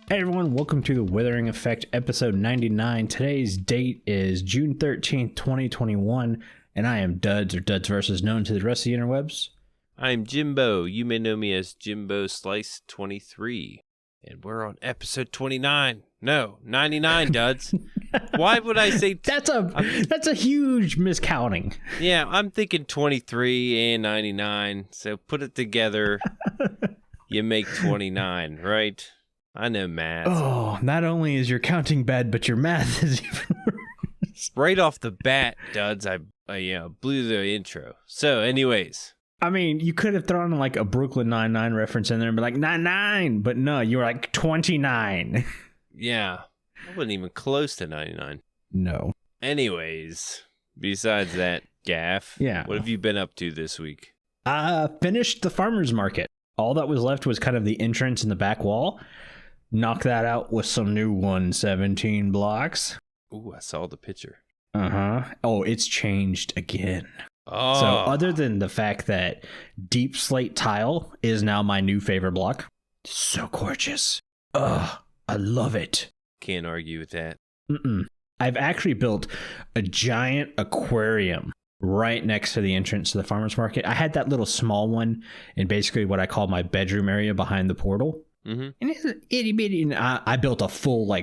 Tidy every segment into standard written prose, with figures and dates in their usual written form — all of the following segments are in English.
Hey everyone, welcome to the Withering Effect episode 99. Today's date is June 13th, 2021, and I am Duds, or Duds versus known to the rest of the interwebs. I'm Jimbo. You may know me as Jimbo Slice 23. And we're on episode 29. No, 99, Duds. Why would I say... That's a huge miscounting. Yeah, I'm thinking 23 and 99. So put it together. You make 29, right? I know math. Oh, not only is your counting bad, but your math is even worse. Right off the bat, Duds, I blew the intro. So anyways... I mean, you could have thrown like a Brooklyn Nine-Nine reference in there and be like, 99, but no, you were like 29. Yeah, I wasn't even close to 99. No. Anyways, besides that, Gaff, yeah. What have you been up to this week? Finished the farmer's market. All that was left was kind of the entrance and the back wall. Knock that out with some new 117 blocks. Ooh, I saw the picture. Uh-huh. Oh, it's changed again. Oh. So other than the fact that deep slate tile is now my new favorite block, so gorgeous. Ugh, I love it. Can't argue with that. I've actually built a giant aquarium right next to the entrance to the farmer's market. I had that little small one in basically what I call my bedroom area behind the portal. Mm-hmm. And it's an itty bitty. And I built a full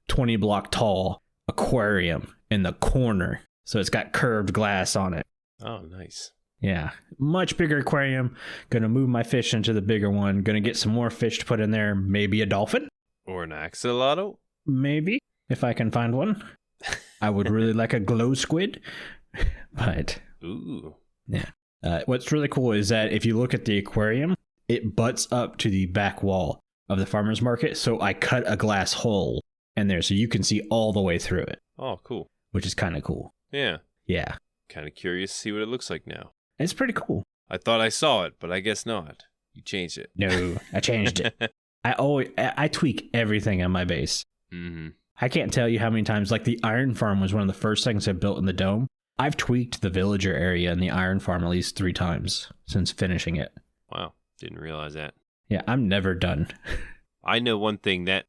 20 block tall aquarium in the corner. So it's got curved glass on it. Oh, nice. Yeah, much bigger aquarium. Gonna move my fish into the bigger one. Gonna get some more fish to put in there. Maybe a dolphin. Or an axolotl. Maybe, if I can find one. I would really like a glow squid. But, ooh. Yeah. What's really cool is that if you look at the aquarium, it butts up to the back wall of the farmer's market. So I cut a glass hole in there so you can see all the way through it. Oh, cool. Which is kind of cool. Yeah. Yeah. Kind of curious to see what it looks like now. It's pretty cool. I thought I saw it, but I guess not. You changed it. No, I changed it. I tweak everything on my base. Mm-hmm. I can't tell you how many times, the iron farm was one of the first things I built in the dome. I've tweaked the villager area in the iron farm at least 3 times since finishing it. Wow, didn't realize that. Yeah, I'm never done. I know one thing, that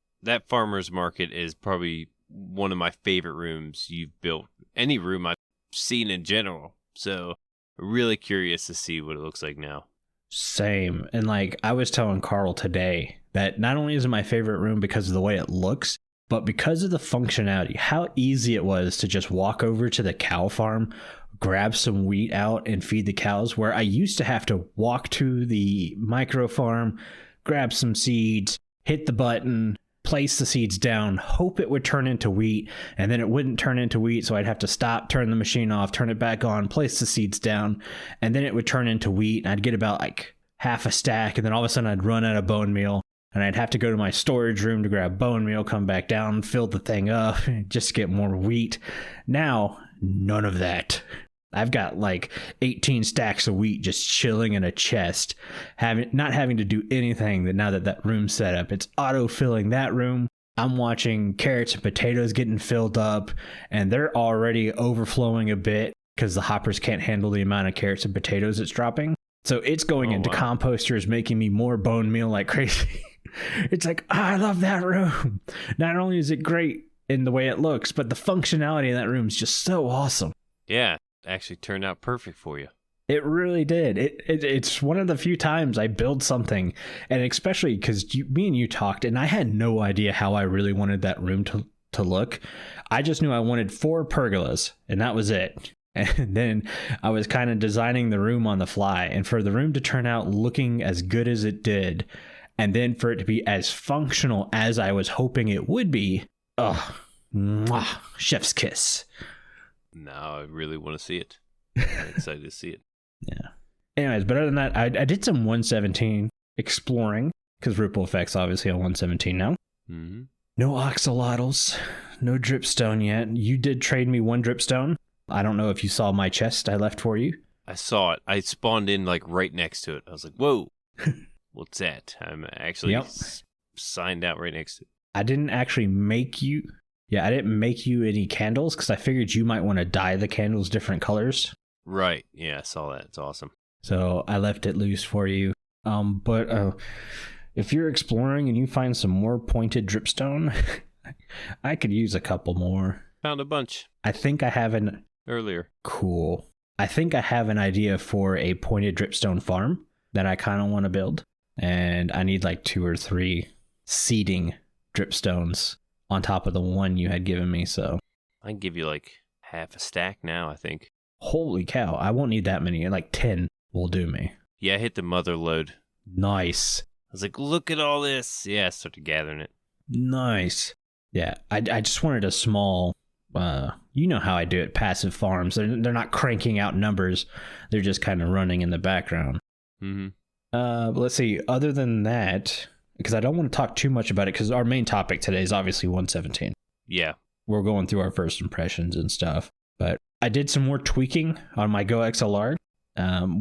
farmer's market is probably one of my favorite rooms you've built. Any room I've seen in general. So really curious to see what it looks like now. Same. And I was telling Carl today that not only is it my favorite room because of the way it looks, but because of the functionality, how easy it was to just walk over to the cow farm, grab some wheat out and feed the cows, where I used to have to walk to the micro farm, grab some seeds, hit the button, place the seeds down, hope it would turn into wheat, and then it wouldn't turn into wheat, so I'd have to stop, turn the machine off, turn it back on, place the seeds down, and then it would turn into wheat, and I'd get about half a stack, and then all of a sudden I'd run out of bone meal, and I'd have to go to my storage room to grab bone meal, come back down, fill the thing up, just get more wheat. Now, none of that. I've got 18 stacks of wheat just chilling in a chest, not having to do anything now that room's set up. It's auto-filling that room. I'm watching carrots and potatoes getting filled up, and they're already overflowing a bit because the hoppers can't handle the amount of carrots and potatoes it's dropping. So it's going into composters, making me more bone meal like crazy. It's I love that room. Not only is it great in the way it looks, but the functionality of that room is just so awesome. Yeah. Actually turned out perfect for you. It really did. It's one of the few times I build something, and especially because me and you talked, and I had no idea how I really wanted that room to look. I just knew I wanted 4 pergolas, and that was it. And then I was kind of designing the room on the fly, and for the room to turn out looking as good as it did, and then for it to be as functional as I was hoping it would be, mwah, chef's kiss. Now I really want to see it. I'm excited to see it. Yeah. Anyways, but other than that, I did some 117 exploring, because Ripple Effect's obviously on 117 now. Mm-hmm. No oxalotls, no dripstone yet. You did trade me 1 dripstone. I don't know if you saw my chest I left for you. I saw it. I spawned in right next to it. I was like, whoa, what's that? I'm actually signed out right next to it. I didn't actually make you... Yeah, I didn't make you any candles because I figured you might want to dye the candles different colors. Right. Yeah, I saw that. It's awesome. So I left it loose for you. But if you're exploring and you find some more pointed dripstone, I could use a couple more. Found a bunch. I think I have an... Earlier. Cool. I think I have an idea for a pointed dripstone farm that I kind of want to build. And I need like 2 or 3 seeding dripstones on top of the one you had given me, so... I can give you like half a stack now, I think. Holy cow, I won't need that many. Like 10 will do me. Yeah, I hit the mother load. Nice. I was like, look at all this. Yeah, I started gathering it. Nice. Yeah, I just wanted a small... you know how I do it, passive farms. They're not cranking out numbers. They're just kind of running in the background. Mm-hmm. But let's see. Other than that, because I don't want to talk too much about it, because our main topic today is obviously 117. Yeah. We're going through our first impressions and stuff. But I did some more tweaking on my Go XLR.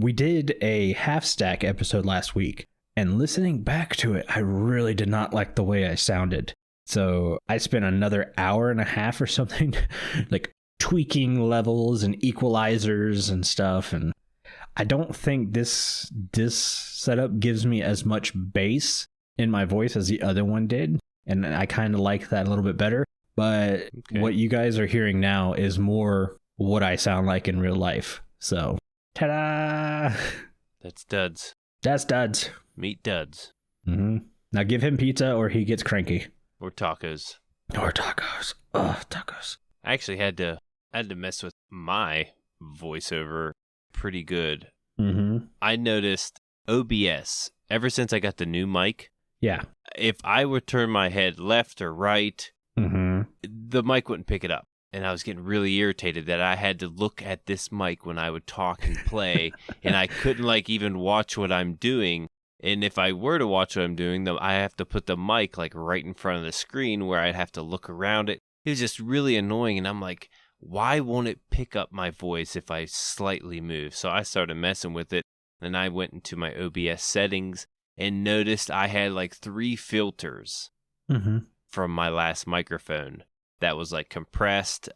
We did a half stack episode last week, and listening back to it, I really did not like the way I sounded. So I spent another hour and a half or something, like tweaking levels and equalizers and stuff. And I don't think this setup gives me as much bass in my voice as the other one did. And I kind of like that a little bit better. But What you guys are hearing now is more what I sound like in real life. So, ta-da! That's Duds. That's Duds. Meet Duds. Mm-hmm. Now give him pizza or he gets cranky. Or tacos. Or tacos. Oh, tacos. I actually had to mess with my voiceover pretty good. Mm-hmm. I noticed OBS, ever since I got the new mic. Yeah. If I would turn my head left or right, Mm-hmm. the mic wouldn't pick it up. And I was getting really irritated that I had to look at this mic when I would talk and play, and I couldn't like even watch what I'm doing. And if I were to watch what I'm doing, though, I have to put the mic like right in front of the screen where I'd have to look around it. It was just really annoying, and I'm like, why won't it pick up my voice if I slightly move? So I started messing with it, and I went into my OBS settings and noticed I had like 3 filters. Mm-hmm. From my last microphone that was like compressed,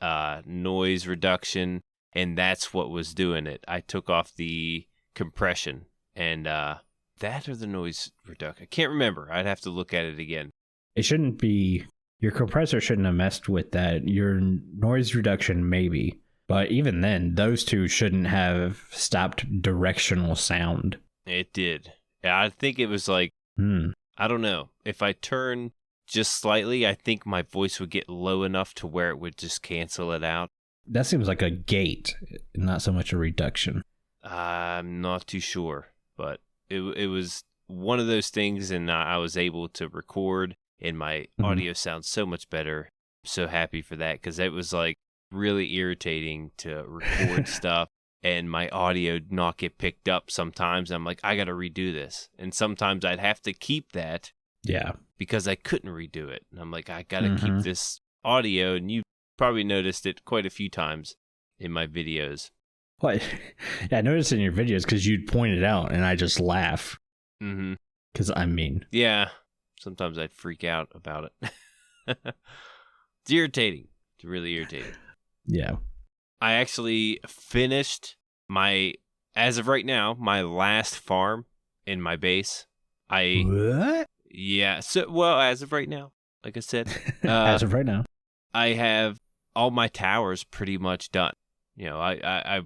noise reduction, and that's what was doing it. I took off the compression and that or the noise reduction. I can't remember. I'd have to look at it again. It shouldn't be, your compressor shouldn't have messed with that. Your noise reduction maybe, but even then, those two shouldn't have stopped directional sound. It did. Yeah, I think it was like, I don't know. If I turn just slightly, I think my voice would get low enough to where it would just cancel it out. That seems like a gate, not so much a reduction. I'm not too sure, but it was one of those things, and I was able to record, and my audio sounds so much better. I'm so happy for that, because it was like really irritating to record stuff and my audio not get picked up sometimes. I'm like, I got to redo this. And sometimes I'd have to keep that. Yeah. Because I couldn't redo it. And I'm like, I got to keep this audio. And you probably noticed it quite a few times in my videos. What? Yeah, I noticed in your videos because you'd point it out and I just laugh. Mm-hmm. Because I'm mean. Yeah. Sometimes I'd freak out about it. It's irritating. It's really irritating. Yeah. I actually finished as of right now, my last farm in my base. What? Yeah. So, well, as of right now, like I said, as of right now, I have all my towers pretty much done. You know, I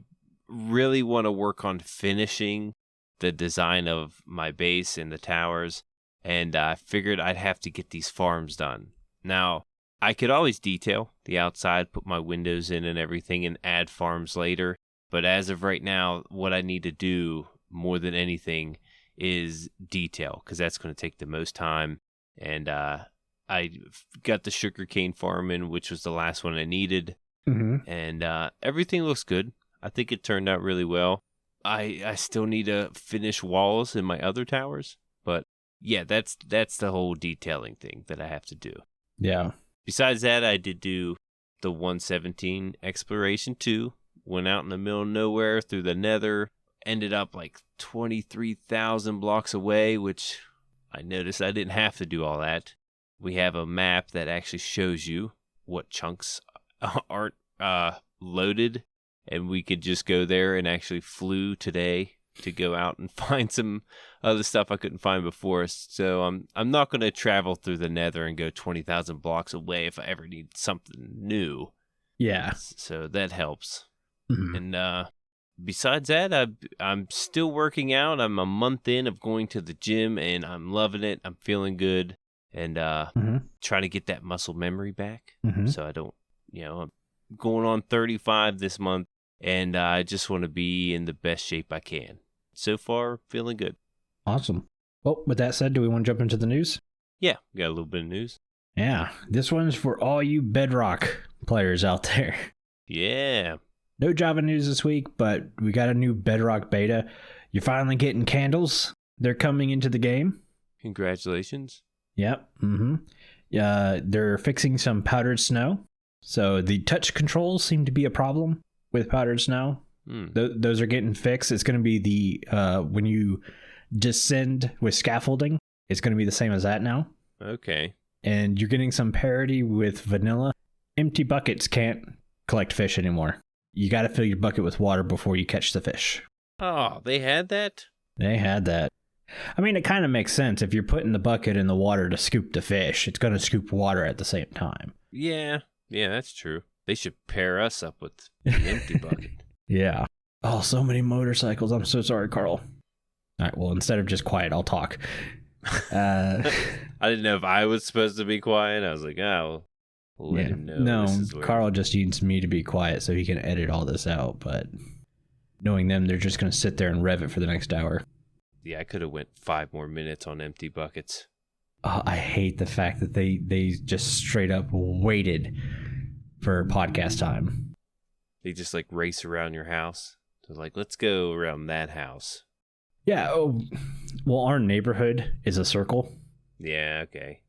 really want to work on finishing the design of my base and the towers, and I figured I'd have to get these farms done. Now, I could always detail the outside, put my windows in and everything, and add farms later. But as of right now, what I need to do more than anything is detail, because that's going to take the most time. And I got the sugarcane farm in, which was the last one I needed. And everything looks good. I think it turned out really well. I still need to finish walls in my other towers. But yeah, that's the whole detailing thing that I have to do. Yeah. Besides that, I did do the 117 exploration too. Went out in the middle of nowhere through the nether. Ended up like 23,000 blocks away, which I noticed I didn't have to do all that. We have a map that actually shows you what chunks aren't loaded. And we could just go there and actually flew today to go out and find some other stuff I couldn't find before. So I'm not going to travel through the Nether and go 20,000 blocks away if I ever need something new. Yeah. So that helps. Mm-hmm. And besides that, I'm still working out. I'm a month in of going to the gym, and I'm loving it. I'm feeling good, and trying to get that muscle memory back. So I don't, I'm going on 35 this month, and I just want to be in the best shape I can. So far, feeling good. Awesome. Well, with that said, do we want to jump into the news? Yeah, got a little bit of news. Yeah, this one's for all you Bedrock players out there. Yeah. No Java news this week, but we got a new Bedrock beta. You're finally getting candles. They're coming into the game. Congratulations. Yep. They're fixing some powdered snow. So the touch controls seem to be a problem with powdered snow. Those are getting fixed. It's going to be the when you descend with scaffolding, it's going to be the same as that now. Okay. And you're getting some parity with vanilla. Empty buckets can't collect fish anymore. You got to fill your bucket with water before you catch the fish. Oh, they had that? They had that. I mean, it kind of makes sense. If you're putting the bucket in the water to scoop the fish, it's going to scoop water at the same time. Yeah, that's true. They should pair us up with the empty bucket. Yeah. Oh, so many motorcycles. I'm so sorry, Carl. All right, well, instead of just quiet, I'll talk. I didn't know if I was supposed to be quiet. I was like, we'll let him know. No, Carl just needs me to be quiet so he can edit all this out. But knowing them, they're just going to sit there and rev it for the next hour. Yeah, I could have went 5 more minutes on empty buckets. Oh, I hate the fact that they just straight up waited for podcast time. They just like race around your house. They're like, let's go around that house. Yeah. Oh, well, our neighborhood is a circle. Yeah. Okay.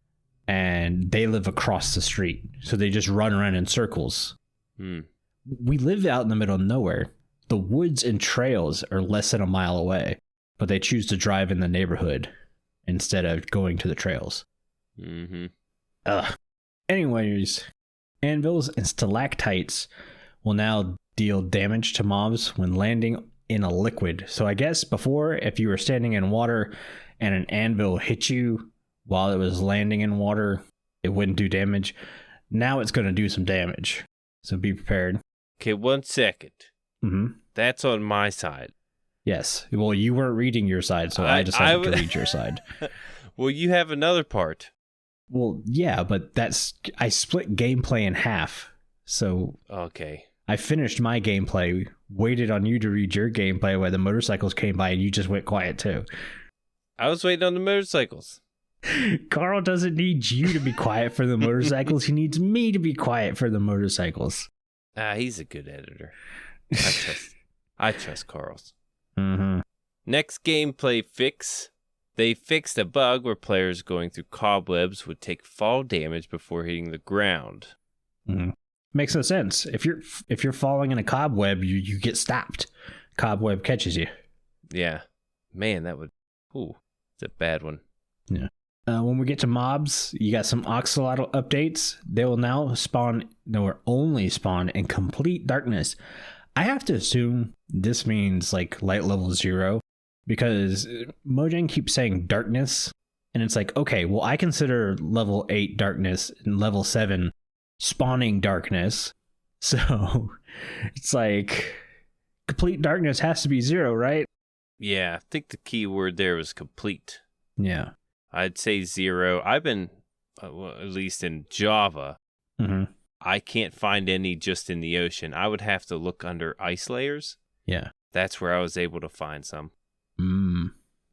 And they live across the street, so they just run around in circles. We live out in the middle of nowhere. The woods and trails are less than a mile away, but they choose to drive in the neighborhood instead of going to the trails. Anyways, anvils and stalactites will now deal damage to mobs when landing in a liquid. So I guess before, if you were standing in water and an anvil hit you while it was landing in water, it wouldn't do damage. Now it's going to do some damage. So be prepared. Okay, 1 second. That's on my side. Yes. Well, you weren't reading your side, so I decided to read your side. Well, you have another part. Well, yeah, but I split gameplay in half. So okay. I finished my gameplay, waited on you to read your gameplay while the motorcycles came by, and you just went quiet too. I was waiting on the motorcycles. Carl doesn't need you to be quiet for the motorcycles. He needs me to be quiet for the motorcycles. He's a good editor. I trust Carl's. Next gameplay fix. They fixed a bug where players going through cobwebs would take fall damage before hitting the ground. Makes no sense. If you're falling in a cobweb, you get stopped. Cobweb catches you. Yeah. Man, that would... Ooh, it's a bad one. Yeah. When we get to mobs, you got some axolotl updates. They will now only spawn in complete darkness. I have to assume this means like light level 0, because Mojang keeps saying darkness, and it's like, okay, well, I consider level 8 darkness and level 7 spawning darkness. So it's like complete darkness has to be 0, right? Yeah, I think the key word there was complete. Yeah. I'd say 0. I've been, at least in Java, I can't find any just in the ocean. I would have to look under ice layers. Yeah. That's where I was able to find some.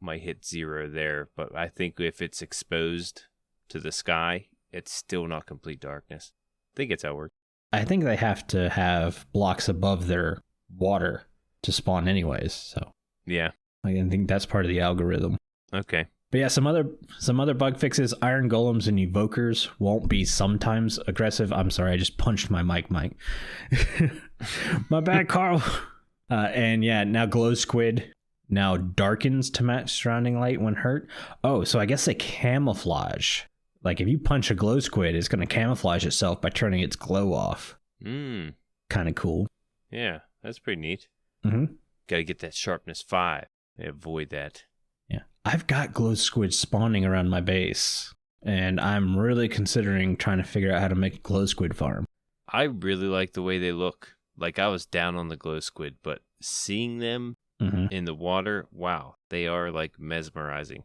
Might hit 0 there, but I think if it's exposed to the sky, it's still not complete darkness. I think it's how it works. I think they have to have blocks above their water to spawn anyways, so. Yeah. I think that's part of the algorithm. Okay. But yeah, some other bug fixes. Iron golems and evokers won't be sometimes aggressive. I'm sorry, I just punched my mic. My bad, Carl. And yeah, now glow squid now darkens to match surrounding light when hurt. Oh, so I guess they camouflage. Like if you punch a glow squid, it's going to camouflage itself by turning its glow off. Kind of cool. Yeah, that's pretty neat. Got to get that sharpness 5. They avoid that. Yeah. I've got glow squid spawning around my base, and I'm really considering trying to figure out how to make a glow squid farm. I really like the way they look. Like, I was down on the glow squid, but seeing them in the water, wow, they are like mesmerizing.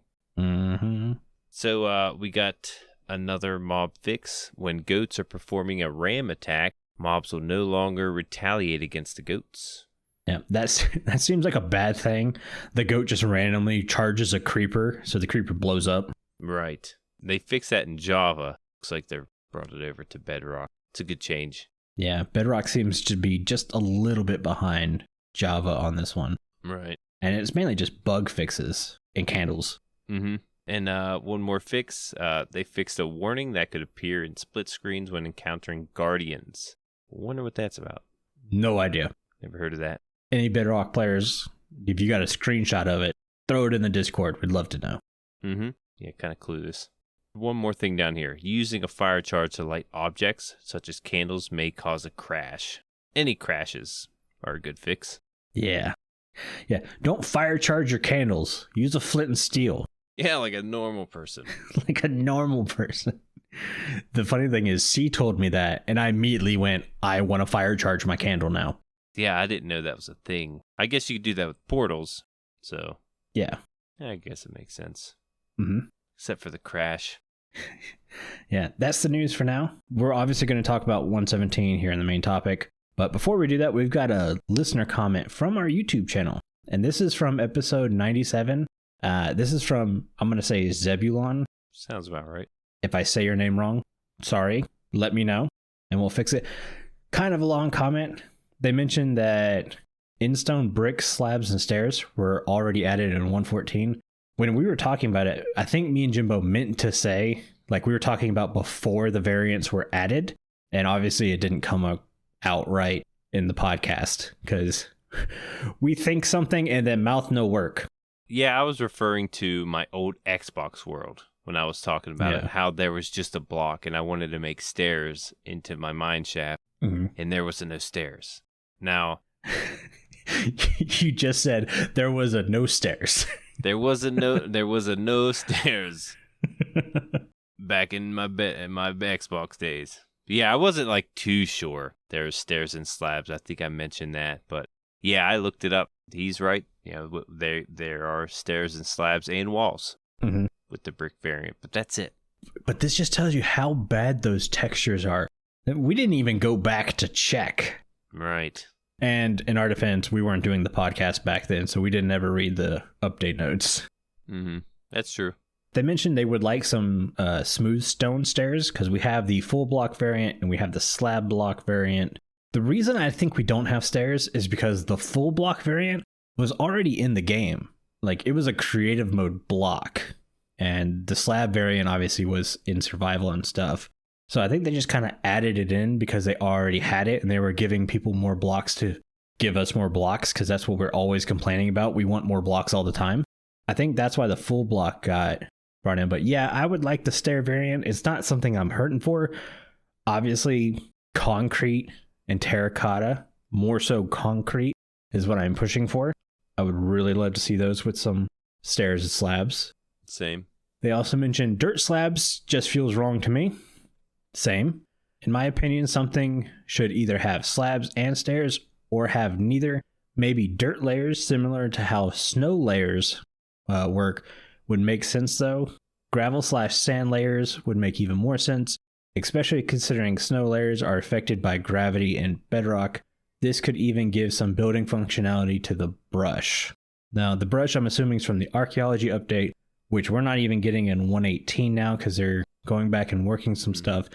So we got another mob fix. When goats are performing a ram attack, mobs will no longer retaliate against the goats. Yeah, that seems like a bad thing. The goat just randomly charges a creeper, so the creeper blows up. Right. They fixed that in Java. Looks like they've brought it over to Bedrock. It's a good change. Yeah, Bedrock seems to be just a little bit behind Java on this one. Right. And it's mainly just bug fixes and candles. And one more fix. They fixed a warning that could appear in split screens when encountering guardians. Wonder what that's about. No idea. Never heard of that. Any Bedrock players, if you got a screenshot of it, throw it in the Discord. We'd love to know. Yeah, kind of clueless. One more thing down here. Using a fire charge to light objects, such as candles, may cause a crash. Any crashes are a good fix. Yeah. Don't fire charge your candles. Use a flint and steel. Yeah, like a normal person. Like a normal person. The funny thing is, C told me that, and I immediately went, I want to fire charge my candle now. Yeah, I didn't know that was a thing. I guess you could do that with portals. So, yeah, I guess it makes sense. Except for the crash. Yeah, that's the news for now. We're obviously going to talk about 117 here in the main topic. But before we do that, we've got a listener comment from our YouTube channel. And this is from episode 97. This is from, I'm going to say Zebulan. Sounds about right. If I say your name wrong, sorry, let me know and we'll fix it. Kind of a long comment. They mentioned that in-stone bricks, slabs, and stairs were already added in 114. When we were talking about it, I think me and Jimbo meant to say, like, we were talking about before the variants were added. And obviously it didn't come out right in the podcast because we think something and then mouth no work. Yeah, I was referring to my old Xbox world when I was talking about it, how there was just a block and I wanted to make stairs into my mine shaft and there was no stairs. Now, you just said there was a no stairs. There was a no stairs back in my Xbox days. Yeah, I wasn't like too sure there was stairs and slabs. I think I mentioned that, but yeah, I looked it up. He's right. Yeah, there are stairs and slabs and walls with the brick variant, but that's it. But this just tells you how bad those textures are. We didn't even go back to check. Right. And in our defense, we weren't doing the podcast back then, so we didn't ever read the update notes. That's true. They mentioned they would like some smooth stone stairs because we have the full block variant and we have the slab block variant. The reason I think we don't have stairs is because the full block variant was already in the game. Like, it was a creative mode block. And the slab variant obviously was in survival and stuff. So I think they just kind of added it in because they already had it and they were giving people more blocks to give us more blocks because that's what we're always complaining about. We want more blocks all the time. I think that's why the full block got brought in. But yeah, I would like the stair variant. It's not something I'm hurting for. Obviously, concrete and terracotta, more so concrete, is what I'm pushing for. I would really love to see those with some stairs and slabs. Same. They also mentioned dirt slabs just feels wrong to me. Same. In my opinion, something should either have slabs and stairs or have neither. Maybe dirt layers, similar to how snow layers work, would make sense though. Gravel/sand layers would make even more sense, especially considering snow layers are affected by gravity and bedrock. This could even give some building functionality to the brush. Now, the brush I'm assuming is from the Archaeology update, which we're not even getting in 118 now because they're going back and working some stuff.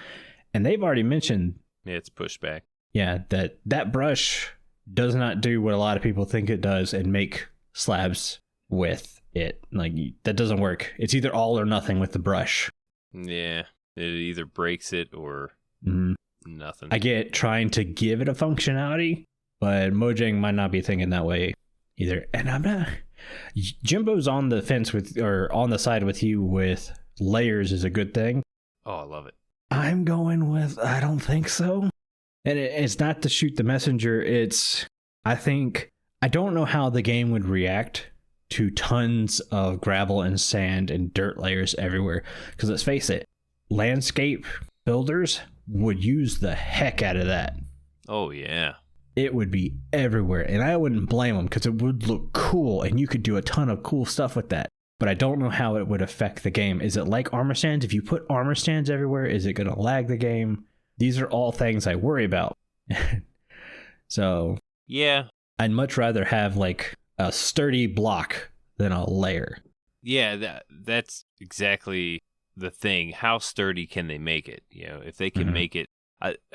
And they've already mentioned... Yeah, it's pushed back. Yeah, that brush does not do what a lot of people think it does and make slabs with it. Like, that doesn't work. It's either all or nothing with the brush. Yeah, it either breaks it or nothing. I get trying to give it a functionality, but Mojang might not be thinking that way either. And I'm not... Jimbo's on the fence with, or on the side with you with layers is a good thing. Oh, I love it. I'm going with, I don't think so. And it's not to shoot the messenger. It's, I don't know how the game would react to tons of gravel and sand and dirt layers everywhere. Because let's face it, landscape builders would use the heck out of that. Oh, yeah. It would be everywhere, and I wouldn't blame them because it would look cool, and you could do a ton of cool stuff with that. But I don't know how it would affect the game. Is it like armor stands? If you put armor stands everywhere, is it going to lag the game? These are all things I worry about. So, yeah, I'd much rather have like a sturdy block than a layer. Yeah, that's exactly the thing. How sturdy can they make it? You know, if they can make it,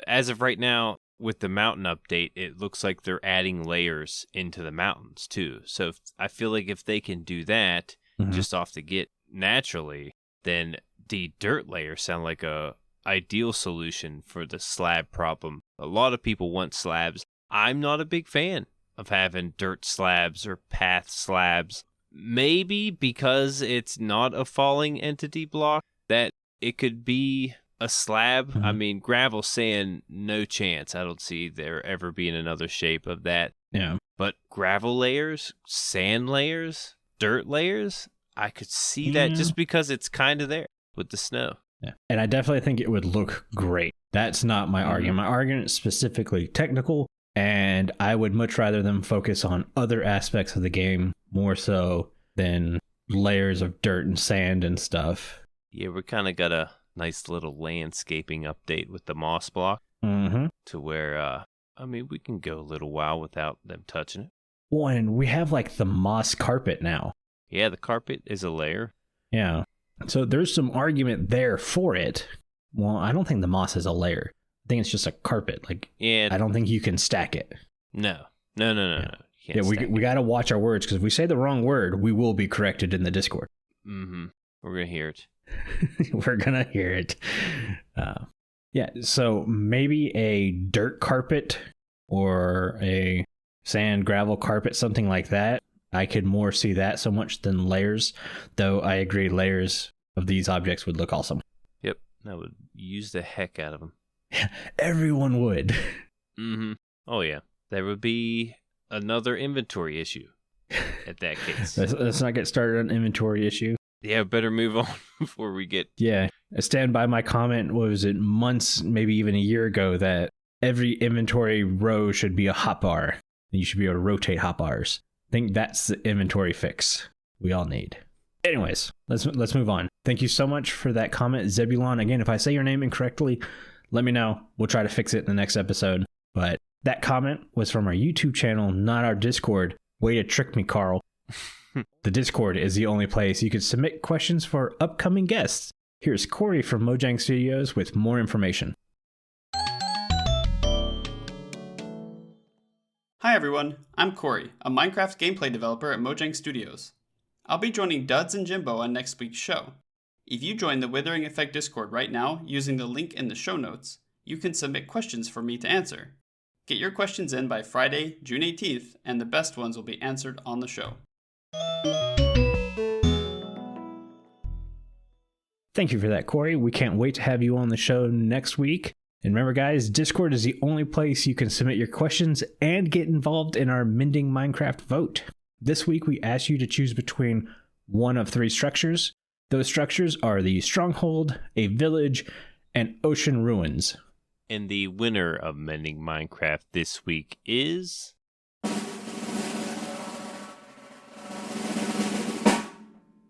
as of right now, with the mountain update, it looks like they're adding layers into the mountains too. So I feel like if they can do that just off the get naturally, then the dirt layers sound like a ideal solution for the slab problem. A lot of people want slabs. I'm not a big fan of having dirt slabs or path slabs. Maybe because it's not a falling entity block, that it could be a slab. I mean, gravel, sand, no chance. I don't see there ever being another shape of that. Yeah. But gravel layers, sand layers, dirt layers, I could see that just because it's kind of there with the snow. Yeah. And I definitely think it would look great. That's not my argument. My argument is specifically technical, and I would much rather them focus on other aspects of the game more so than layers of dirt and sand and stuff. Yeah, we kind of got a nice little landscaping update with the moss block to where, I mean, we can go a little while without them touching it. Well, and we have like the moss carpet now. Yeah, the carpet is a layer. Yeah. So there's some argument there for it. Well, I don't think the moss is a layer. I think it's just a carpet. Like, yeah, I don't think you can stack it. No. Yeah, we got to watch our words, because if we say the wrong word, we will be corrected in the Discord. We're going to hear it. We're going to hear it. Yeah, so maybe a dirt carpet or a sand gravel carpet, something like that. I could more see that so much than layers, though I agree layers of these objects would look awesome. Yep, that would use the heck out of them. Everyone would. Oh, yeah. There would be another inventory issue at that case. Let's not get started on inventory issue. Yeah, better move on before we get... Yeah, I stand by my comment, what was it, months, maybe even a year ago, that every inventory row should be a hotbar, and you should be able to rotate hotbars. I think that's the inventory fix we all need. Anyways, let's move on. Thank you so much for that comment, Zebulan. Again, if I say your name incorrectly, let me know. We'll try to fix it in the next episode. But that comment was from our YouTube channel, not our Discord. Way to trick me, Carl. The Discord is the only place you can submit questions for upcoming guests. Here's Corey from Mojang Studios with more information. Hi everyone, I'm Corey, a Minecraft gameplay developer at Mojang Studios. I'll be joining Duds and Jimbo on next week's show. If you join the Withering Effect Discord right now using the link in the show notes, you can submit questions for me to answer. Get your questions in by Friday, June 18th, and the best ones will be answered on the show. Thank you for that, Corey. We can't wait to have you on the show next week. And remember, guys, Discord is the only place you can submit your questions and get involved in our Mending Minecraft vote. This week, we asked you to choose between one of three structures. Those structures are the Stronghold, a Village, and Ocean Ruins. And the winner of Mending Minecraft this week is...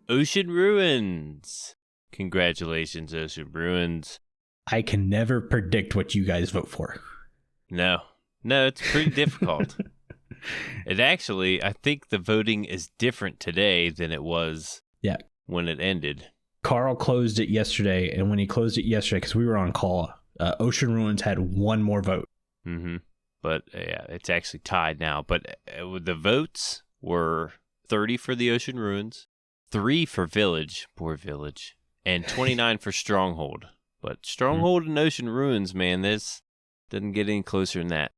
Ocean Ruins. Congratulations, Ocean Ruins. I can never predict what you guys vote for. No, it's pretty difficult. It actually, I think the voting is different today than it was when it ended. Carl closed it yesterday, and when he closed it yesterday, because we were on call, Ocean Ruins had one more vote. But yeah, it's actually tied now. But the votes were 30 for the Ocean Ruins, 3 for Village, poor Village, and 29 for Stronghold. But Stronghold and Ocean Ruins, man, this doesn't get any closer than that.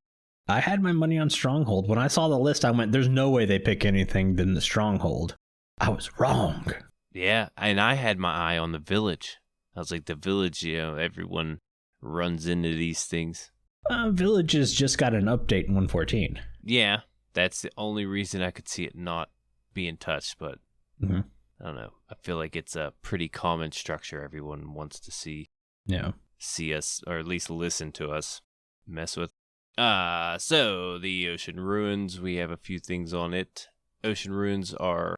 I had my money on Stronghold. When I saw the list, I went, there's no way they pick anything than the Stronghold. I was wrong. Yeah, and I had my eye on the Village. I was like, the Village, everyone runs into these things. Village has just got an update in 1.14. Yeah, that's the only reason I could see it not being touched, but Mm-hmm. I don't know. I feel like it's a pretty common structure everyone wants to see us, or at least listen to us mess with. So the ocean ruins, we have a few things on it. Ocean ruins or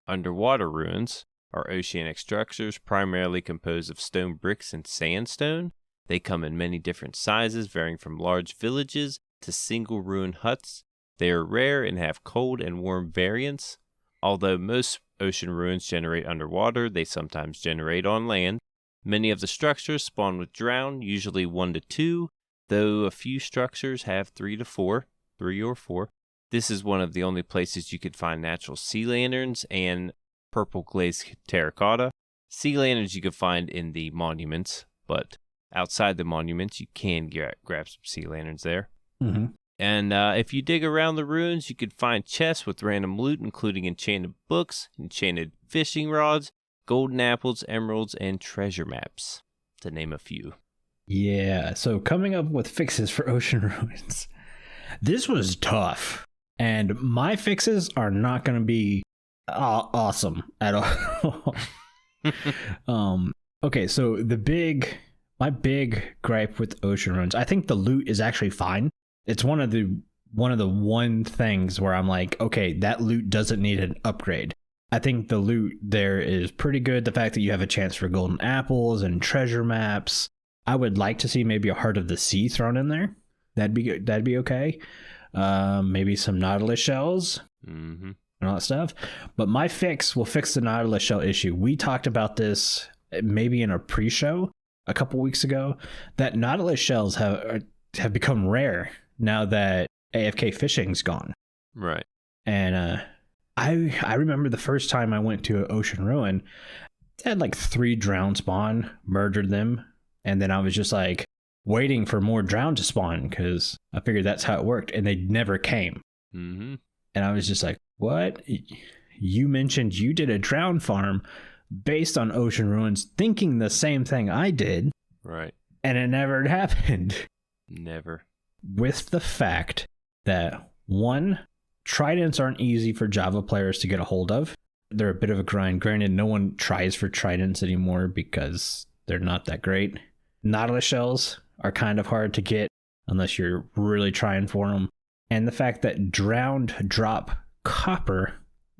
underwater ruins are oceanic structures primarily composed of stone bricks and sandstone. They come in many different sizes, varying from large villages to single ruin huts. They are rare and have cold and warm variants. Although most ocean ruins generate underwater, they sometimes generate on land. Many of the structures spawn with drown, usually 1 to 2, though a few structures have 3 or 4. This is one of the only places you could find natural sea lanterns and purple glazed terracotta. Sea lanterns you could find in the monuments, but outside the monuments you can grab some sea lanterns there. Mm-hmm. And if you dig around the ruins, you could find chests with random loot, including enchanted books, enchanted fishing rods, golden apples, emeralds, and treasure maps, to name a few. Yeah, so coming up with fixes for ocean ruins. This was tough, and my fixes are not going to be awesome at all. Okay, so my big gripe with ocean ruins, I think the loot is actually fine. It's one of the things where I'm like, okay, that loot doesn't need an upgrade. I think the loot there is pretty good. The fact that you have a chance for golden apples and treasure maps. I would like to see maybe a Heart of the Sea thrown in there. That'd be good. That'd be okay. Maybe some Nautilus shells and all that stuff. But my fix will fix the Nautilus shell issue. We talked about this maybe in a pre-show a couple weeks ago, that Nautilus shells have become rare now that AFK fishing's gone. Right. And I remember the first time I went to an ocean ruin, it had like 3 drown spawn, murdered them, and then I was just like waiting for more drown to spawn because I figured that's how it worked, and they never came. Mm-hmm. And I was just like, what? You mentioned you did a drown farm based on ocean ruins, thinking the same thing I did. Right. And it never happened. Never. With the fact that, one, tridents aren't easy for Java players to get a hold of. They're a bit of a grind. Granted, no one tries for tridents anymore because they're not that great. Nautilus shells are kind of hard to get unless you're really trying for them. And the fact that drowned drop copper,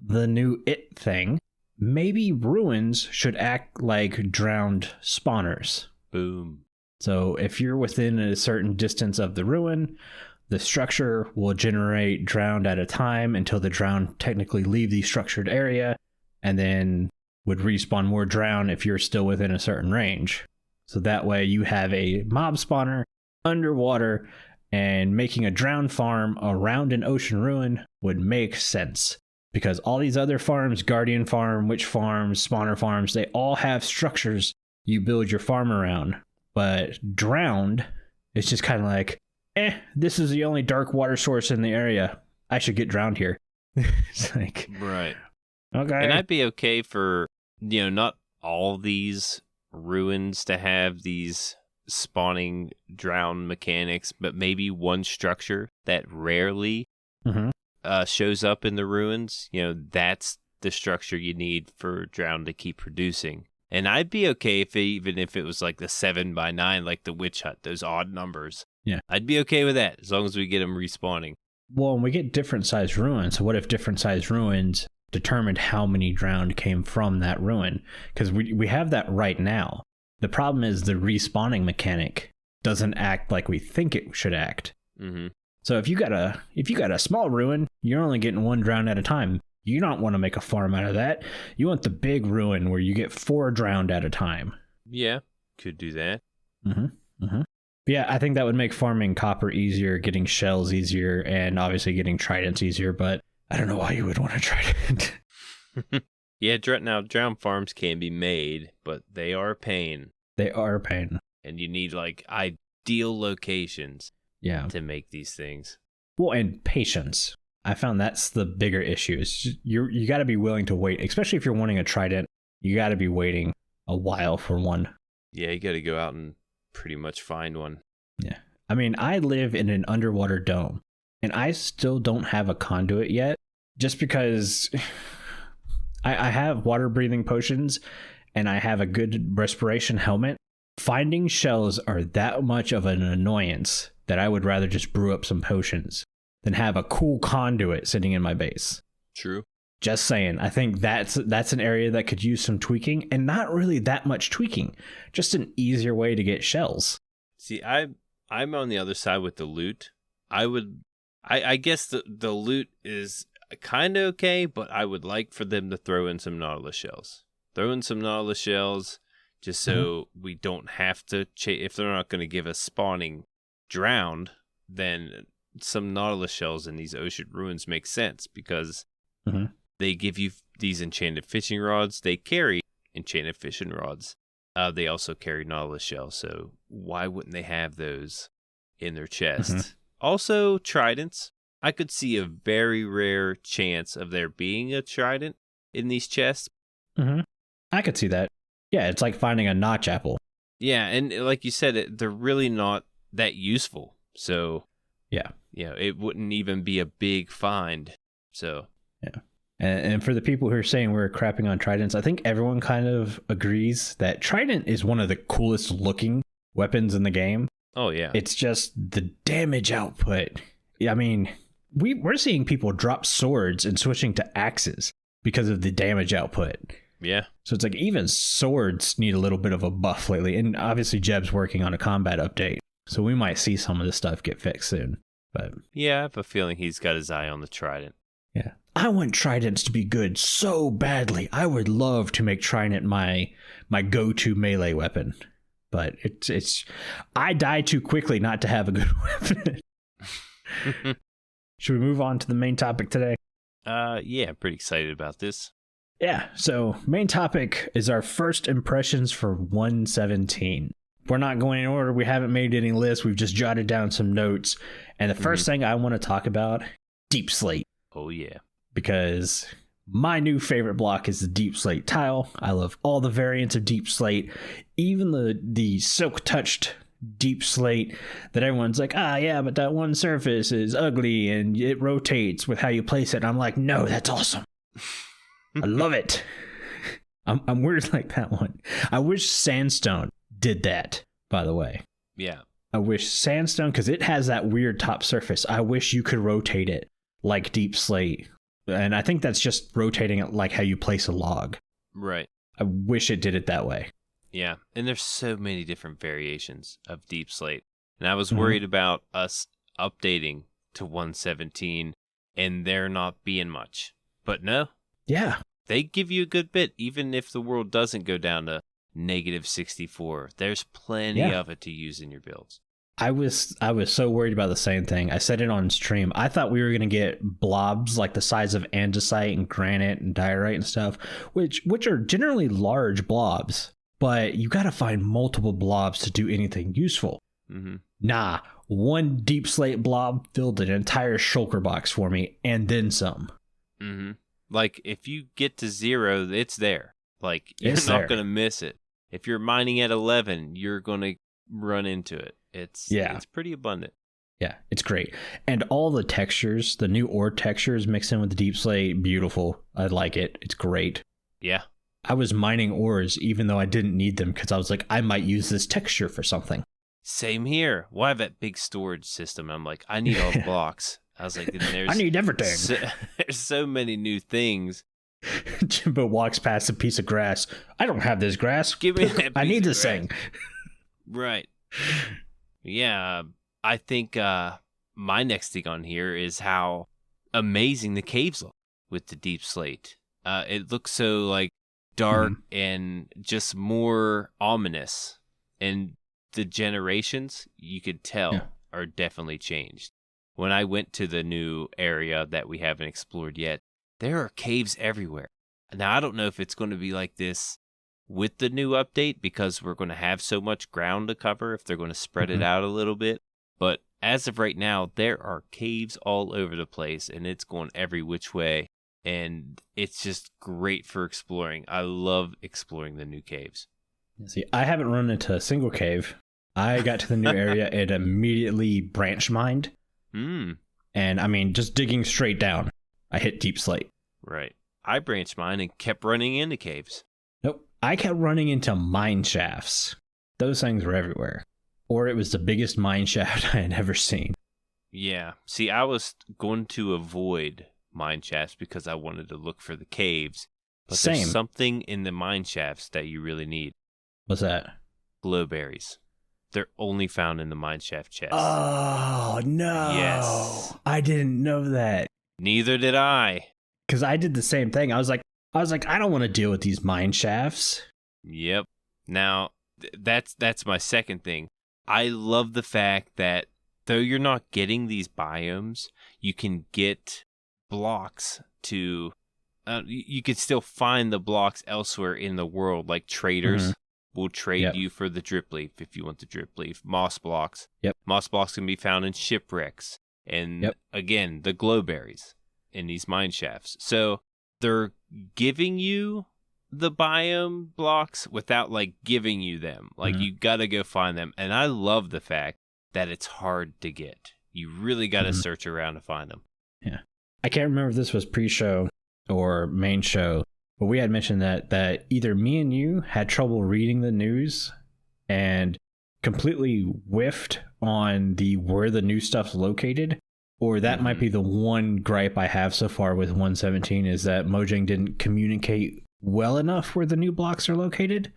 the new it thing, maybe ruins should act like drowned spawners. Boom. So if you're within a certain distance of the ruin, the structure will generate drowned at a time until the drowned technically leave the structured area, and then would respawn more drowned if you're still within a certain range. So that way you have a mob spawner underwater, and making a drowned farm around an ocean ruin would make sense. Because all these other farms, Guardian Farm, Witch Farms, Spawner Farms, they all have structures you build your farm around. But drowned, it's just kind of like, this is the only dark water source in the area. I should get drowned here. It's like, right. Okay. And I'd be okay for, not all these ruins to have these spawning drown mechanics, but maybe one structure that rarely shows up in the ruins. That's the structure you need for drown to keep producing. And I'd be okay even if it was like the 7x9, like the witch hut, those odd numbers. Yeah. I'd be okay with that as long as we get them respawning. Well, and we get different size ruins. So what if different size ruins determined how many drowned came from that ruin? Because we have that right now. The problem is the respawning mechanic doesn't act like we think it should act. Mm-hmm. So if you got a small ruin, you're only getting 1 drowned at a time. You don't want to make a farm out of that. You want the big ruin where you get 4 drowned at a time. Yeah, could do that. Yeah, I think that would make farming copper easier, getting shells easier, and obviously getting tridents easier, but I don't know why you would want a trident. Yeah, now drown farms can be made, but they are a pain. They are a pain. And you need like ideal locations to make these things. Well, and patience. I found that's the bigger issue. Is you got to be willing to wait, especially if you're wanting a trident. You got to be waiting a while for one. Yeah, you got to go out and pretty much find one. Yeah. I mean, I live in an underwater dome, and I still don't have a conduit yet just because I have water breathing potions and I have a good respiration helmet. Finding shells are that much of an annoyance that I would rather just brew up some potions than have a cool conduit sitting in my base. True. Just saying. I think that's an area that could use some tweaking, and not really that much tweaking. Just an easier way to get shells. See, I'm on the other side with the loot. I guess the loot is kind of okay, but I would like for them to throw in some Nautilus shells. Throw in some Nautilus shells just so we don't have to if they're not going to give us spawning drowned, then some Nautilus shells in these ocean ruins make sense because they give you these enchanted fishing rods. They carry enchanted fishing rods. They also carry Nautilus shells, so why wouldn't they have those in their chest? Also, tridents. I could see a very rare chance of there being a trident in these chests. I could see that. Yeah, it's like finding a notch apple. Yeah, and like you said, they're really not that useful. So, yeah, it wouldn't even be a big find. So, yeah. And for the people who are saying we're crapping on tridents, I think everyone kind of agrees that trident is one of the coolest looking weapons in the game. Oh, yeah. It's just the damage output. I mean, we're seeing people drop swords and switching to axes because of the damage output. Yeah. So it's like even swords need a little bit of a buff lately. And obviously Jeb's working on a combat update. So we might see some of this stuff get fixed soon. But yeah, I have a feeling he's got his eye on the trident. Yeah. I want tridents to be good so badly. I would love to make trident my go-to melee weapon. But it's I die too quickly not to have a good weapon. Should we move on to the main topic today? Yeah, I'm pretty excited about this. Yeah, so main topic is our first impressions for 117. We're not going in order. We haven't made any lists. We've just jotted down some notes. And the first thing I want to talk about, Deep Slate. Oh, yeah. Because my new favorite block is the Deep Slate tile. I love all the variants of Deep Slate. Even the silk-touched Deep Slate that everyone's like, yeah, but that one surface is ugly and it rotates with how you place it. And I'm like, no, that's awesome. I love it. I'm weird like that one. I wish sandstone did that, by the way. Yeah. I wish sandstone, because it has that weird top surface. I wish you could rotate it like Deep Slate. And I think that's just rotating it like how you place a log. Right. I wish it did it that way. Yeah. And there's so many different variations of Deep Slate. And I was worried about us updating to 117 and there not being much. But no. Yeah. They give you a good bit, even if the world doesn't go down to -64. There's plenty of it to use in your builds. I was so worried about the same thing. I said it on stream. I thought we were going to get blobs like the size of andesite and granite and diorite and stuff, which are generally large blobs, but you got to find multiple blobs to do anything useful. Nah, one Deep Slate blob filled an entire shulker box for me and then some. Like, if you get to 0, it's there. Like, you're not going to miss it. If you're mining at 11, you're going to run into it. It's pretty abundant. Yeah, it's great. And all the textures, the new ore textures mixed in with the Deep Slate, beautiful. I like it. It's great. Yeah. I was mining ores even though I didn't need them because I was like, I might use this texture for something. Same here. Well, I have that big storage system. I'm like, I need all the blocks. I was like, I need everything. There's so many new things. Jimbo walks past a piece of grass. I don't have this grass. Give me that I need this thing. Right. Yeah. I think my next thing on here is how amazing the caves look with the Deep Slate. It looks so like dark and just more ominous. And the generations, you could tell, are definitely changed. When I went to the new area that we haven't explored yet, there are caves everywhere. Now, I don't know if it's going to be like this with the new update because we're going to have so much ground to cover if they're going to spread it out a little bit. But as of right now, there are caves all over the place and it's going every which way. And it's just great for exploring. I love exploring the new caves. See, I haven't run into a single cave. I got to the new area and immediately branch mined. And I mean, just digging straight down. I hit deep slate. Right. I branched mine and kept running into caves. Nope. I kept running into mine shafts. Those things were everywhere. Or it was the biggest mine shaft I had ever seen. Yeah. See, I was going to avoid mine shafts because I wanted to look for the caves. But there's something in the mine shafts that you really need. What's that? Glowberries. They're only found in the mine shaft chest. Oh, no. Yes. I didn't know that. Neither did I. Because I did the same thing. I was like, I don't want to deal with these mine shafts. Yep. Now, that's my second thing. I love the fact that though you're not getting these biomes, you can get blocks to... you can still find the blocks elsewhere in the world, like traders will trade you for the drip leaf if you want the drip leaf. Moss blocks. Yep. Moss blocks can be found in shipwrecks. And again, the glowberries in these mine shafts. So they're giving you the biome blocks without like giving you them. Like you got to go find them. And I love the fact that it's hard to get. You really got to search around to find them. Yeah. I can't remember if this was pre-show or main show, but we had mentioned that either me and you had trouble reading the news and completely whiffed on where the new stuff's located, or that might be the one gripe I have so far with 117 is that Mojang didn't communicate well enough where the new blocks are located,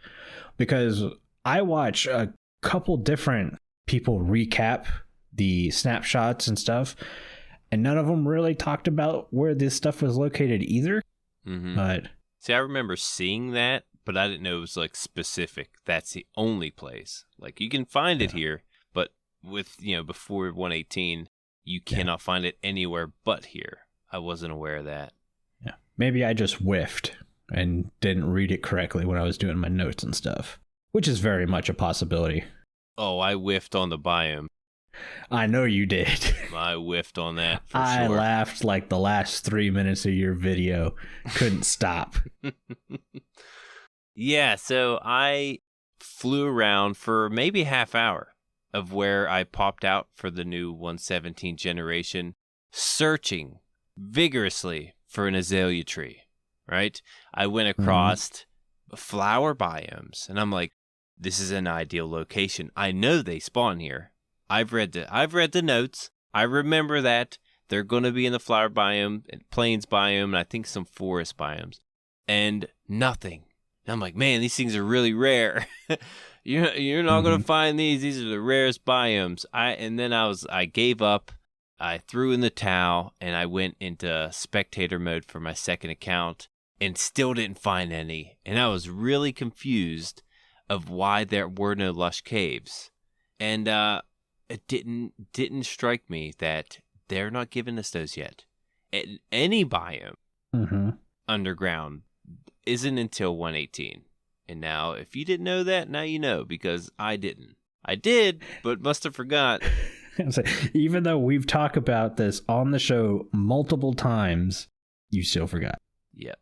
because I watch a couple different people recap the snapshots and stuff, and none of them really talked about where this stuff was located either. But see, I remember seeing that, but I didn't know it was like specific. That's the only place. Like you can find it here, but with before 118, you cannot find it anywhere but here. I wasn't aware of that. Yeah, maybe I just whiffed and didn't read it correctly when I was doing my notes and stuff, which is very much a possibility. Oh, I whiffed on the biome. I know you did. I whiffed on that for I sure. laughed like the last 3 minutes of your video. Couldn't stop. Yeah, so I flew around for maybe half hour of where I popped out for the new 117 generation, searching vigorously for an azalea tree, right? I went across flower biomes, and I'm like, this is an ideal location. I know they spawn here. I've read the notes. I remember that they're going to be in the flower biome, and plains biome, and I think some forest biomes, and nothing. And I'm like, man, these things are really rare. You're not going to find these. These are the rarest biomes. I gave up. I threw in the towel, and I went into spectator mode for my second account, and still didn't find any. And I was really confused of why there were no lush caves, and it didn't strike me that they're not giving us those yet. Any biome underground isn't until 118. And now, if you didn't know that, now you know, because I didn't. I did, but must have forgot. Even though we've talked about this on the show multiple times, you still forgot. Yep,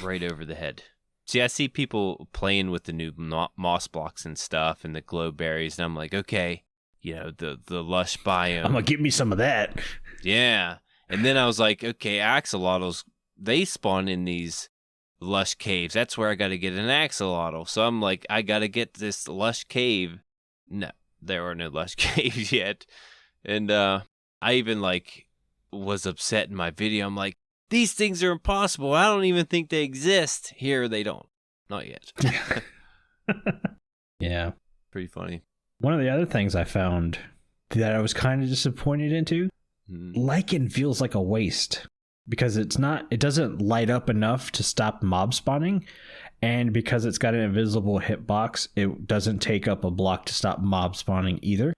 right over the head. See, I see people playing with the new moss blocks and stuff and the glow berries, and I'm like, okay, the lush biome. I'm going to give me some of that. Yeah. And then I was like, okay, axolotls, they spawn in these lush caves. That's where I got to get an axolotl. So I'm like, I got to get this lush cave. No, there are no lush caves yet. And I even was upset in my video. I'm like, these things are impossible. I don't even think they exist. Here they don't. Not yet. Yeah. Pretty funny. One of the other things I found that I was kind of disappointed into, lichen feels like a waste because it doesn't light up enough to stop mob spawning. And because it's got an invisible hitbox, it doesn't take up a block to stop mob spawning either.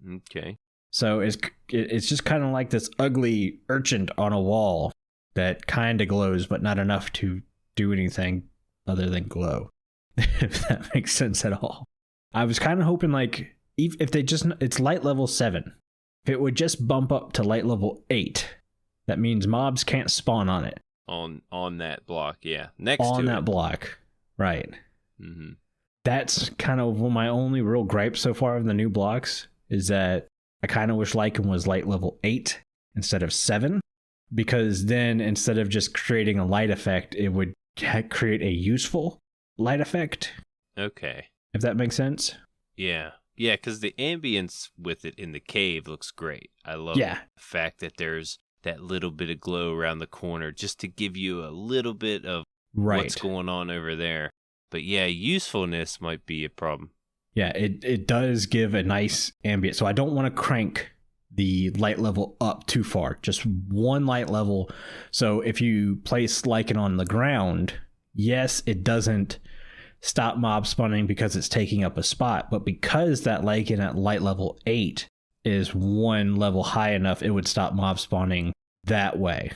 Okay. So it's just kind of like this ugly urchin on a wall that kind of glows, but not enough to do anything other than glow, if that makes sense at all. I was kind of hoping if they it's light level 7. If it would just bump up to light level 8, that means mobs can't spawn on it. On that block, yeah. Next to that block, right. Mm-hmm. That's kind of my only real gripe so far of the new blocks, is that I kind of wish lichen was light level 8 instead of 7. because then instead of just creating a light effect, it would create a useful light effect. Okay. If that makes sense. Yeah. Yeah, because the ambience with it in the cave looks great. I love the fact that there's that little bit of glow around the corner just to give you a little bit of what's going on over there. But yeah, usefulness might be a problem. Yeah, it does give a nice ambient. So I don't want to crank the light level up too far. Just one light level. So if you place lichen on the ground, yes, it doesn't stop mob spawning because it's taking up a spot, but because that lichen at light level 8 is one level high enough, it would stop mob spawning that way.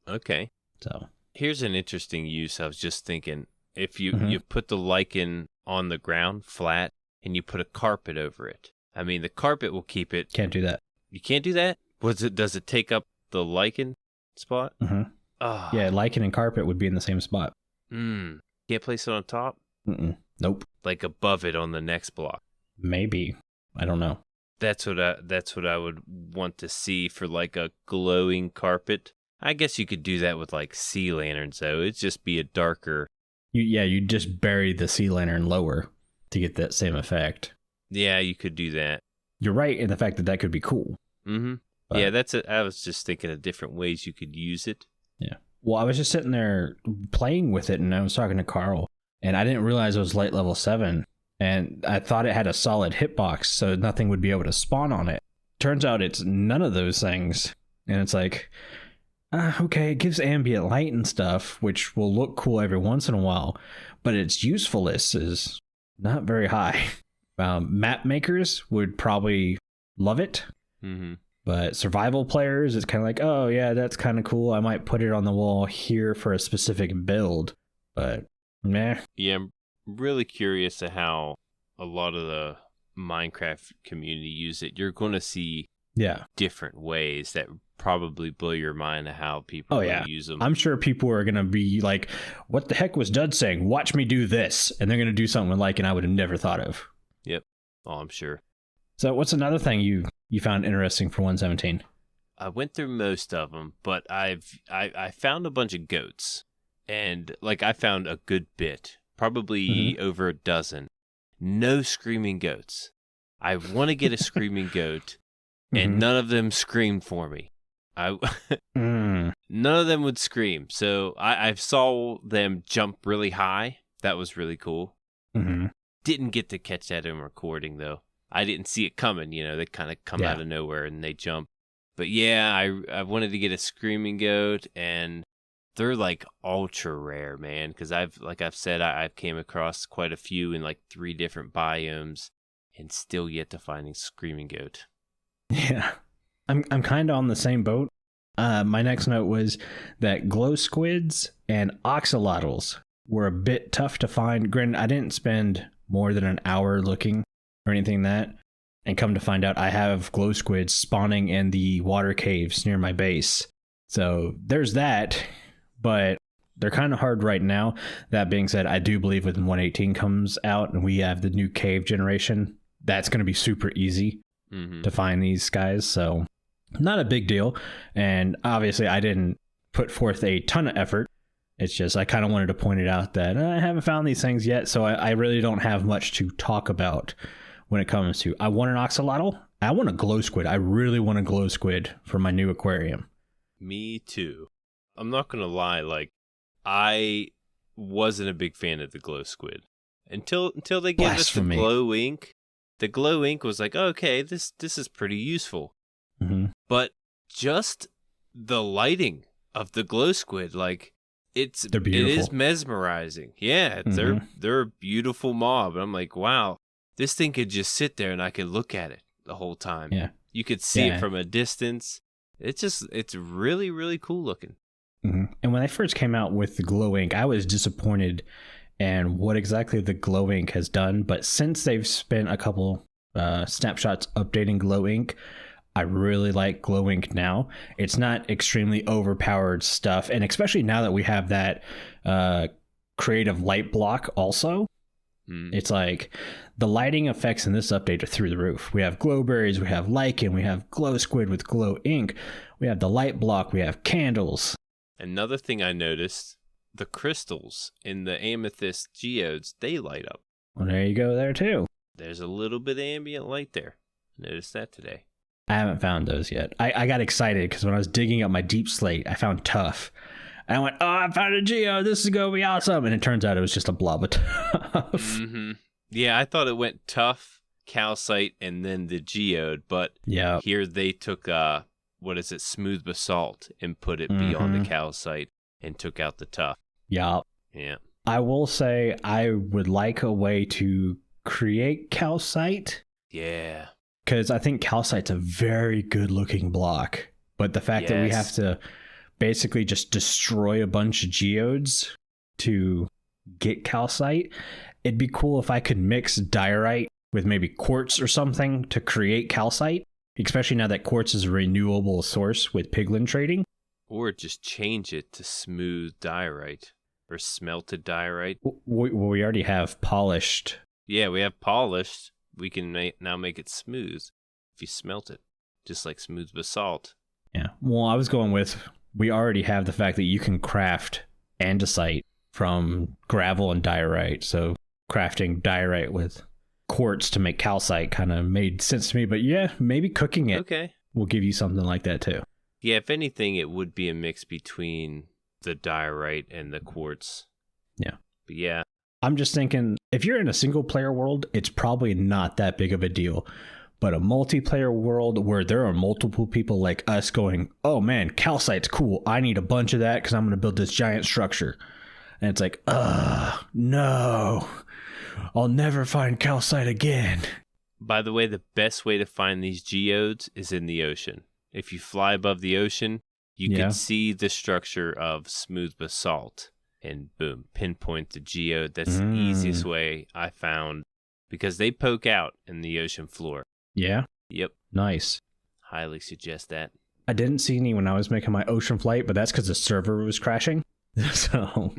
Okay. So here's an interesting use. I was just thinking, if you put the lichen on the ground flat and you put a carpet over it, I mean, the carpet will keep it. Can't do that. You can't do that? Does it take up the lichen spot? Oh. Yeah, lichen and carpet would be in the same spot. Can't place it on top? Nope. Like above it on the next block. Maybe. I don't know. That's what I would want to see for like a glowing carpet. I guess you could do that with like sea lanterns though. It'd just be a darker. You'd just bury the sea lantern lower to get that same effect. Yeah, you could do that. You're right in the fact that could be cool. But, yeah, I was just thinking of different ways you could use it. Yeah. Well, I was just sitting there playing with it, and I was talking to Carl, and I didn't realize it was light level 7, and I thought it had a solid hitbox, so nothing would be able to spawn on it. Turns out it's none of those things, and it's like, okay, it gives ambient light and stuff, which will look cool every once in a while, but its usefulness is not very high. Map makers would probably love it, but survival players, it's kind of like, oh yeah, that's kind of cool. I might put it on the wall here for a specific build, but meh. Yeah, I'm really curious to how a lot of the Minecraft community use it. You're going to see different ways that probably blow your mind of how people use them. I'm sure people are going to be like, what the heck was Dud saying? Watch me do this. And they're going to do something like, and I would have never thought of. Yep. Oh, I'm sure. So what's another thing you found interesting for 117? I went through most of them, but I found a bunch of goats, and like I found a good bit, probably over a dozen. No screaming goats. I want to get a screaming goat, and none of them screamed for me. None of them would scream, so I saw them jump really high. That was really cool. Didn't get to catch that in recording though. I didn't see it coming, they kind of come out of nowhere and they jump. But yeah, I wanted to get a screaming goat, and they're like ultra rare, man, because I've said, I've came across quite a few in like 3 different biomes and still yet to finding screaming goat. Yeah. I'm kind of on the same boat. My next note was that glow squids and oxalotls were a bit tough to find. Granted, I didn't spend more than an hour looking or anything that, and come to find out I have glow squids spawning in the water caves near my base. So there's that, but they're kind of hard right now. That being said, I do believe when 118 comes out and we have the new cave generation, that's going to be super easy to find these guys. So not a big deal. And obviously I didn't put forth a ton of effort. It's just I kind of wanted to point it out that I haven't found these things yet, so I really don't have much to talk about when it comes to. I want an oxalotl. I want a glow squid. I really want a glow squid for my new aquarium. Me too. I'm not going to lie, like, I wasn't a big fan of the glow squid. Until they gave us the glow ink. The glow ink was like, okay, this is pretty useful. But just the lighting of the glow squid, like, it is mesmerizing. Yeah, they're a beautiful mob. And I'm like, wow, this thing could just sit there and I could look at it the whole time. Yeah. You could see it from a distance. It's really, really cool looking. And when they first came out with the glow ink, I was disappointed in what exactly the glow ink has done. But since they've spent a couple snapshots updating glow ink, I really like glow ink now. It's not extremely overpowered stuff. And especially now that we have that creative light block also, It's like the lighting effects in this update are through the roof. We have glowberries, we have lichen, we have glow squid with glow ink, we have the light block, we have candles. Another thing I noticed, the crystals in the amethyst geodes, they light up. Well, there you go there too. There's a little bit of ambient light there. Noticed that today. I haven't found those yet. I got excited because when I was digging up my deep slate, I found tuff. And I went, oh, I found a geode. This is going to be awesome. And it turns out it was just a blob of tuff. Yeah, I thought it went tuff, calcite, and then the geode. But yeah, here they took, smooth basalt and put it beyond the calcite and took out the tuff. Yeah. Yeah. I will say I would like a way to create calcite. Yeah. Because I think calcite's a very good looking block. But the fact that we have to basically just destroy a bunch of geodes to get calcite, it'd be cool if I could mix diorite with maybe quartz or something to create calcite, especially now that quartz is a renewable source with piglin trading. Or just change it to smooth diorite or smelted diorite. We already have polished. Yeah, we have polished. We can now make it smooth if you smelt it, just like smooth basalt. Yeah. Well, I was going with, we already have the fact that you can craft andesite from gravel and diorite. So crafting diorite with quartz to make calcite kind of made sense to me. But yeah, maybe cooking it will give you something like that too. Yeah, if anything, it would be a mix between the diorite and the quartz. Yeah. But yeah. I'm just thinking, if you're in a single player world, it's probably not that big of a deal. But a multiplayer world where there are multiple people like us going, oh man, calcite's cool. I need a bunch of that because I'm going to build this giant structure. And it's like, no, I'll never find calcite again. By the way, the best way to find these geodes is in the ocean. If you fly above the ocean, you can see the structure of smooth basalt. And boom, pinpoint the geode. That's the easiest way I found because they poke out in the ocean floor. Yeah? Yep. Nice. Highly suggest that. I didn't see any when I was making my ocean flight, but that's because the server was crashing. So.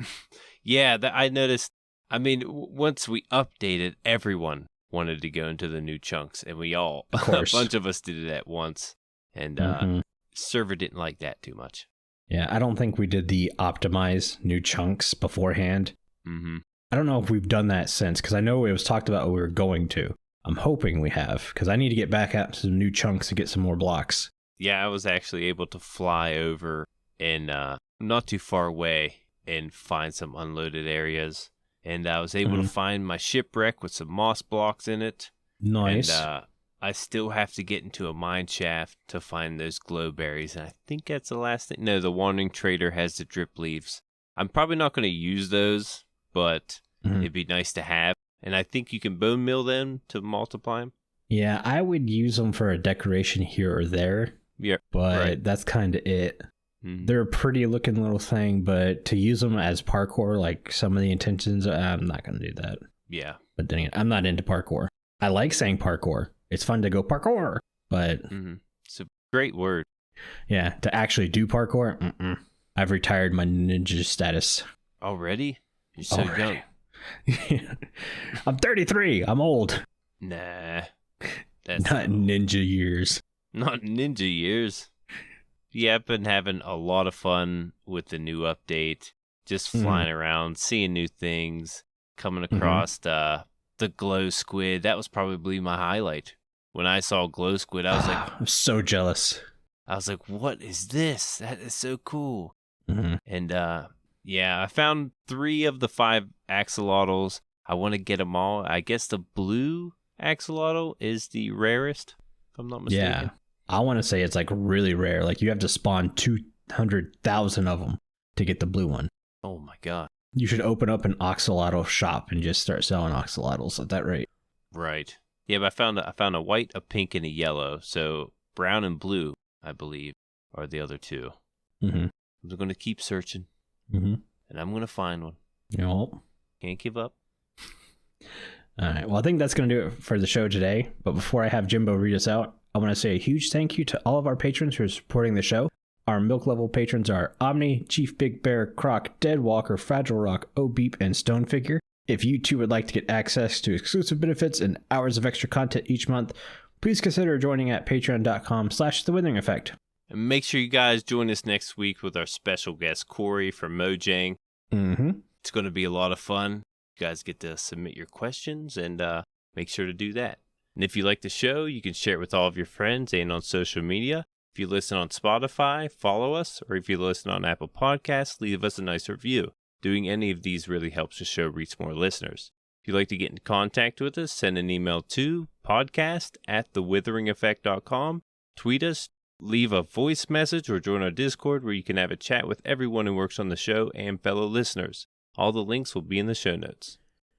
Yeah, I noticed. I mean, once we updated, everyone wanted to go into the new chunks, and we all, of course. A bunch of us did it at once. And server didn't like that too much. Yeah, I don't think we did the optimize new chunks beforehand. I don't know if we've done that since, because I know it was talked about we were going to. I'm hoping we have, because I need to get back out to some new chunks to get some more blocks. Yeah, I was actually able to fly over and not too far away and find some unloaded areas. And I was able to find my shipwreck with some moss blocks in it. Nice. And I still have to get into a mine shaft to find those glowberries, and I think that's the last thing. No, the Wandering Trader has the drip leaves. I'm probably not going to use those, but it'd be nice to have. And I think you can bone meal them to multiply them. Yeah, I would use them for a decoration here or there. Yeah, but that's kind of it. They're a pretty looking little thing, but to use them as parkour, like some of the intentions, I'm not going to do that. Yeah. But then again, I'm not into parkour. I like saying parkour. It's fun to go parkour, but it's a great word. Yeah, to actually do parkour, I've retired my ninja status. Already? You're so young. I'm 33. I'm old. Nah. That's not ninja years. Not ninja years. Yeah, I've been having a lot of fun with the new update. Just flying around, seeing new things, coming across the glow squid. That was probably my highlight. When I saw glow squid, I was like, I'm so jealous. I was like, what is this? That is so cool. And yeah, I found 3 of the 5 axolotls. I want to get them all. I guess the blue axolotl is the rarest, if I'm not mistaken. Yeah, I want to say it's like really rare. Like you have to spawn 200,000 of them to get the blue one. Oh my god. You should open up an axolotl shop and just start selling axolotls at that rate. Right. Yeah, but I found a white, a pink, and a yellow. So brown and blue, I believe, are the other 2. I'm going to keep searching, and I'm going to find one. Yep. Can't give up. All right. Well, I think that's going to do it for the show today. But before I have Jimbo read us out, I want to say a huge thank you to all of our patrons who are supporting the show. Our milk level patrons are Aubni, ChiefBigBear, Crock, DeadWalker, FragileRock, ohbeep, and StoneFigure. If you too would like to get access to exclusive benefits and hours of extra content each month, please consider joining at patreon.com/The Withering Effect. And make sure you guys join us next week with our special guest, Corey from Mojang. It's going to be a lot of fun. You guys get to submit your questions and make sure to do that. And if you like the show, you can share it with all of your friends and on social media. If you listen on Spotify, follow us, or if you listen on Apple Podcasts, leave us a nice review. Doing any of these really helps the show reach more listeners. If you'd like to get in contact with us, send an email to podcast@thewitheringeffect.com, tweet us, leave a voice message, or join our Discord where you can have a chat with everyone who works on the show and fellow listeners. All the links will be in the show notes.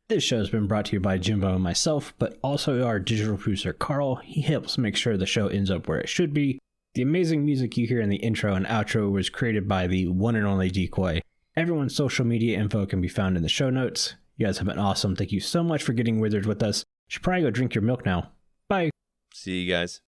This show has been brought to you by Jimbo and myself, but also our digital producer, Carl. He helps make sure the show ends up where it should be. The amazing music you hear in the intro and outro was created by the one and only Decoy. Everyone's social media info can be found in the show notes. You guys have been awesome. Thank you so much for getting withered with us. You should probably go drink your milk now. Bye. See you guys.